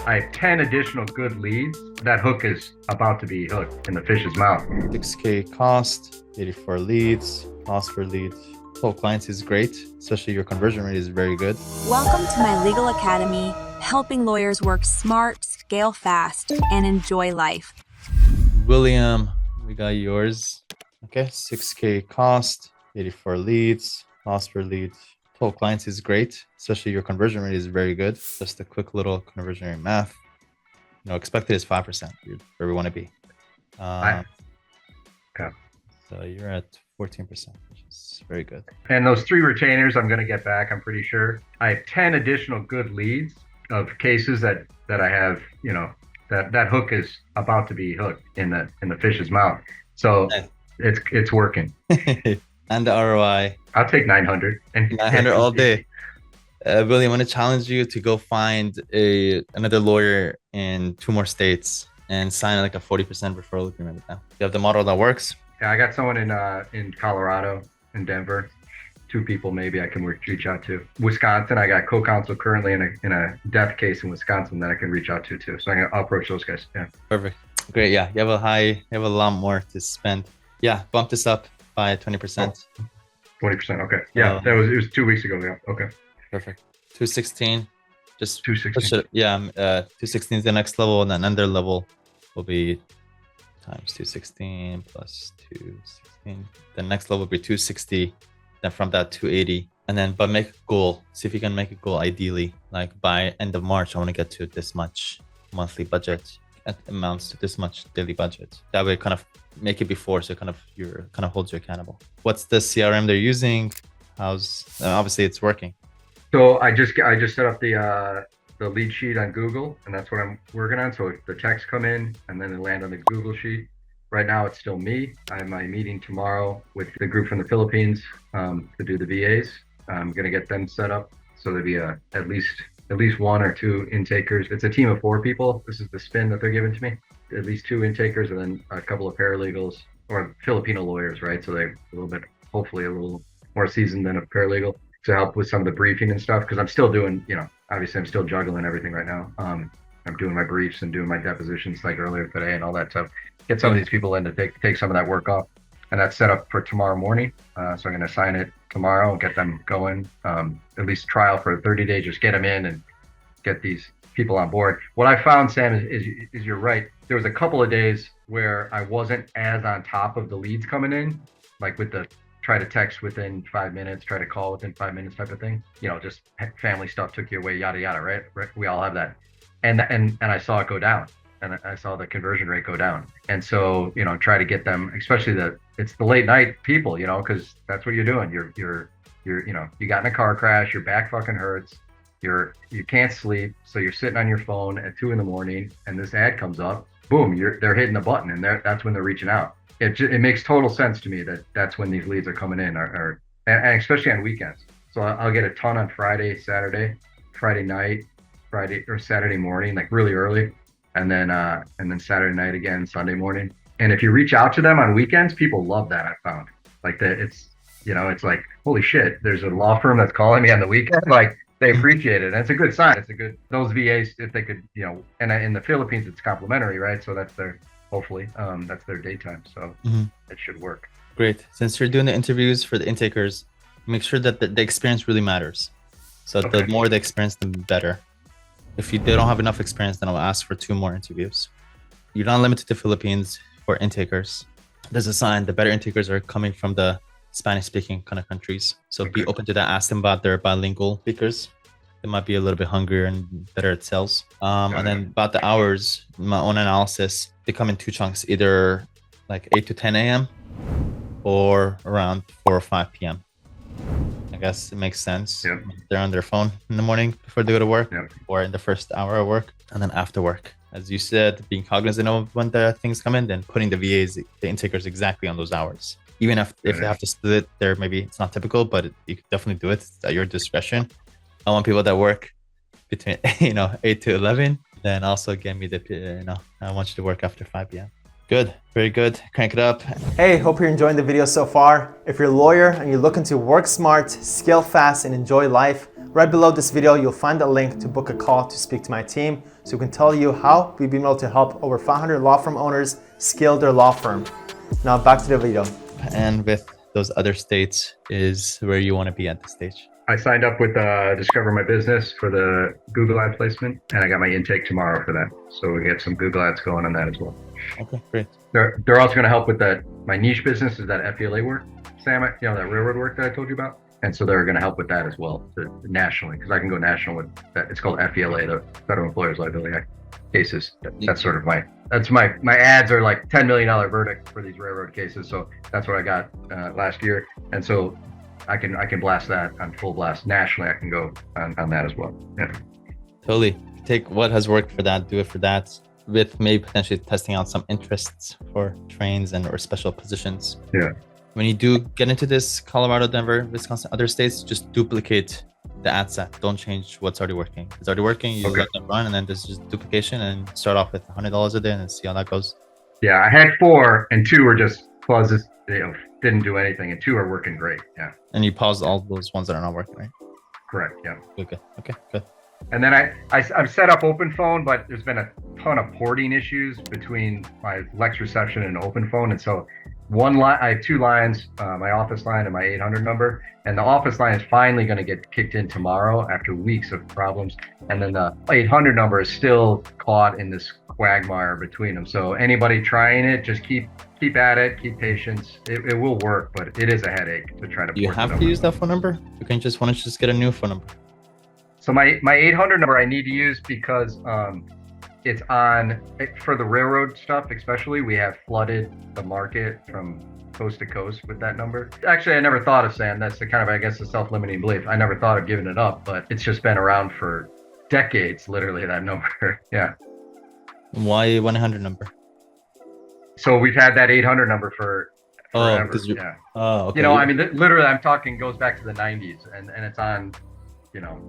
I have 10 additional good leads. That hook is about to be hooked in the fish's mouth. 6K cost, 84 leads, cost per lead. Total clients is great, especially your conversion rate is very good. Welcome to my legal academy, helping lawyers work smart, scale fast, and enjoy life. William, we got yours. Okay, 6K cost, 84 leads, cost per lead. Total clients is great, especially your conversion rate is very good. Just a quick little conversion rate math. You know, expected is 5%, where we want to be. Okay. So you're at 14%, which is very good. And those 3 retainers I'm going to get back, I'm pretty sure. I have 10 additional good leads of cases that I have, you know, that hook is about to be hooked in the fish's mouth. So it's working. And the ROI. I'll take 900. And 900 all day. Willie, I want to challenge you to go find another lawyer in 2 more states and sign like a 40% referral agreement with them. You have the model that works? Yeah, I got someone in Colorado, in Denver. 2 people maybe I can reach out to. Wisconsin, I got co-counsel currently in a death case in Wisconsin that I can reach out to too. So I'll approach those guys. Yeah. Perfect. Great. Yeah, you have a lot more to spend. Yeah, bump this up by 20%. 20%. Okay. Yeah, it was 2 weeks ago. Yeah. Okay. Perfect. 216. Just 216. Yeah, 216 is the next level, and another level will be times 216 plus 216. The next level will be 260. Then from that 280, and then but make a goal. See if you can make a goal. Ideally, like by end of March, I want to get to this much monthly budget. It amounts to this much daily budget. That way, kind of make it before, so you're kind of holds you accountable. What's the CRM they're using? Obviously it's working. So I just set up the lead sheet on Google, and that's what I'm working on. So if the texts come in and then they land on the Google sheet. Right now, it's still me. I have my meeting tomorrow with the group from the Philippines to do the VAs. I'm going to get them set up. So there'll be at least 1 or 2 intakers. It's a team of 4 people. This is the spin that they're giving to me. At least 2 intakers and then a couple of paralegals or Filipino lawyers, right? So they're hopefully a little more seasoned than a paralegal to help with some of the briefing and stuff. Because I'm still doing, obviously I'm still juggling everything right now. I'm doing my briefs and doing my depositions like earlier today and all that stuff. Get some of these people in to take some of that work off, and that's set up for tomorrow morning. So I'm going to sign it tomorrow and get them going. At least trial for 30 days, just get them in and get these people on board. What I found, Sam, is you're right. There was a couple of days where I wasn't as on top of the leads coming in, like with the try to text within 5 minutes, try to call within 5 minutes type of thing. Just family stuff took you away, yada yada, right? We all have that, and I saw it go down. And I saw the conversion rate go down. And so, try to get them, especially it's the late night people, because that's what you're doing. You're you got in a car crash, your back fucking hurts, you can't sleep. So you're sitting on your phone at 2 a.m. and this ad comes up, boom, they're hitting the button, and that's when they're reaching out. It makes total sense to me that's when these leads are coming in and especially on weekends. So I'll get a ton on Friday, Saturday, Friday night, Friday or Saturday morning, like really early. And then Saturday night again, Sunday morning. And if you reach out to them on weekends, people love that. I found like that. It's like, holy shit, there's a law firm that's calling me on the weekend. Like they appreciate it. And it's a good sign. Those VAs, if they could, and in the Philippines, it's complimentary, right? So that's hopefully that's their daytime. So it should work. Great. Since you're doing the interviews for the intakers, make sure that the experience really matters. So the more the experience, the better. If they don't have enough experience, then I'll ask for 2 more interviews. You're not limited to Philippines for intakers. There's a sign the better intakers are coming from the Spanish-speaking kind of countries. So be open to that. Ask them about their bilingual speakers. They might be a little bit hungrier and better at sales. And then about the hours, my own analysis, they come in 2 chunks, either like 8 to 10 a.m. or around 4 or 5 p.m. I guess it makes sense. Yep. They're on their phone in the morning before they go to work, Yep. or in the first hour of work, and then after work. As you said, being cognizant of when the things come in, then putting the VAs, the intakers, exactly on those hours. Even if they have to split there, maybe it's not typical, but you could definitely do it. It's at your discretion. I want people that work between 8 to 11. Then also give me I want you to work after 5 p.m. Good, very good. Crank it up. Hey, hope you're enjoying the video so far. If you're a lawyer and you're looking to work smart, scale fast, and enjoy life, Right below this video, you'll find a link to book a call to speak to my team so we can tell you how we've been able to help over 500 law firm owners scale their law firm. Now back to the video. And with those other states is where you want to be at this stage. I signed up with Discover My Business for the Google ad placement, and I got my intake tomorrow for that. So we get some Google ads going on that as well. Okay, great. They're also going to help with that. My niche business is that FELA work, Sam, that railroad work that I told you about. And so they're going to help with that as well, nationally, because I can go national with that. It's called FELA, the Federal Employers Liability Act cases. That's sort of my ads are like $10 million verdict for these railroad cases. So that's what I got last year. And so I can blast that on full blast nationally. I can go on that as well. Yeah. Totally. Take what has worked for that, do it for that, with maybe potentially testing out some interests for trains or special positions. Yeah. When you do get into this, Colorado, Denver, Wisconsin, other states, just duplicate the ad set. Don't change what's already working. It's already working. You let them run, and then there's just duplication, and start off with $100 a day and see how that goes. Yeah, I had 4, and 2 were just pauses. Didn't do anything, and 2 are working great. Yeah. And you paused all those ones that are not working, right? Correct. Yeah. Okay. Good. And then I've set up OpenPhone, but there's been a ton of porting issues between my Lex reception and OpenPhone, and so I have 2 lines, my office line and my 800 number, and the office line is finally going to get kicked in tomorrow after weeks of problems, and then the 800 number is still caught in this quagmire between them. So anybody trying it, just keep at it, keep patience. It will work, but it is a headache to try to. You have to use that phone number. You can just want to just get a new phone number. So my 800 number I need to use because it's on for the railroad stuff, especially. We have flooded the market from coast to coast with that number. Actually, I never thought of, Sam, that's the kind of, I guess, the self-limiting belief. I never thought of giving it up, but it's just been around for decades, literally, that number. Yeah. Why 100 number? So we've had that 800 number for forever. Yeah. Oh, okay. I mean, literally, I'm talking goes back to the 90s, and it's on,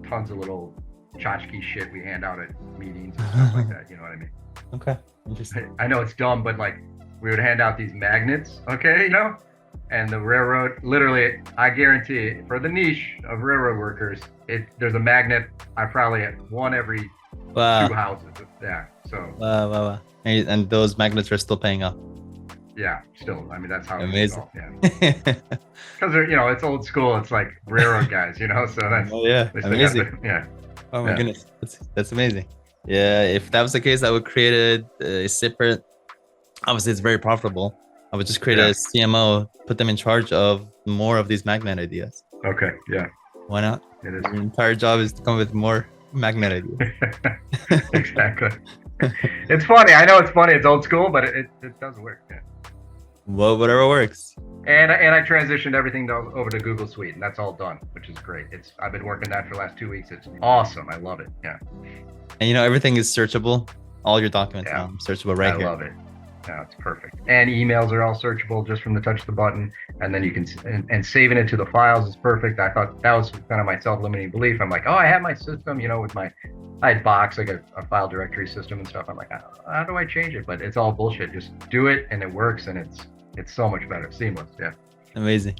tons of little tchotchke shit we hand out at meetings and stuff like that. You know what I mean? Okay. Interesting. I know it's dumb, but like we would hand out these magnets, okay, and the railroad, literally, I guarantee for the niche of railroad workers, there's a magnet. I probably have one every 2 houses. Yeah. So. Wow. And those magnets are still paying off. Yeah, still. I mean, that's how amazing. Yeah. Because it's old school. It's like railroad guys, so that's. Oh yeah, amazing. Yeah. Oh my goodness, that's amazing. Yeah, if that was the case, I would create a separate. Obviously, it's very profitable. I would just create a CMO, put them in charge of more of these magnet ideas. Okay. Yeah. Why not? It is. Your entire job is to come with more magnet ideas. Exactly. It's funny. I know it's funny. It's old school, but it does work. Yeah. Well, whatever works. And I transitioned everything over to Google Suite, and that's all done, which is great. I've been working that for the last 2 weeks. It's awesome. I love it. Yeah. And everything is searchable. All your documents are searchable right here. I love it. Yeah, it's perfect. And emails are all searchable just from the touch of the button. And then you can and saving it to the files is perfect. I thought that was kind of my self-limiting belief. I'm like, I have my system, with I had Box, like a file directory system and stuff. I'm like, how do I change it? But it's all bullshit. Just do it, and it works, and it's so much better, seamless. Yeah. Amazing.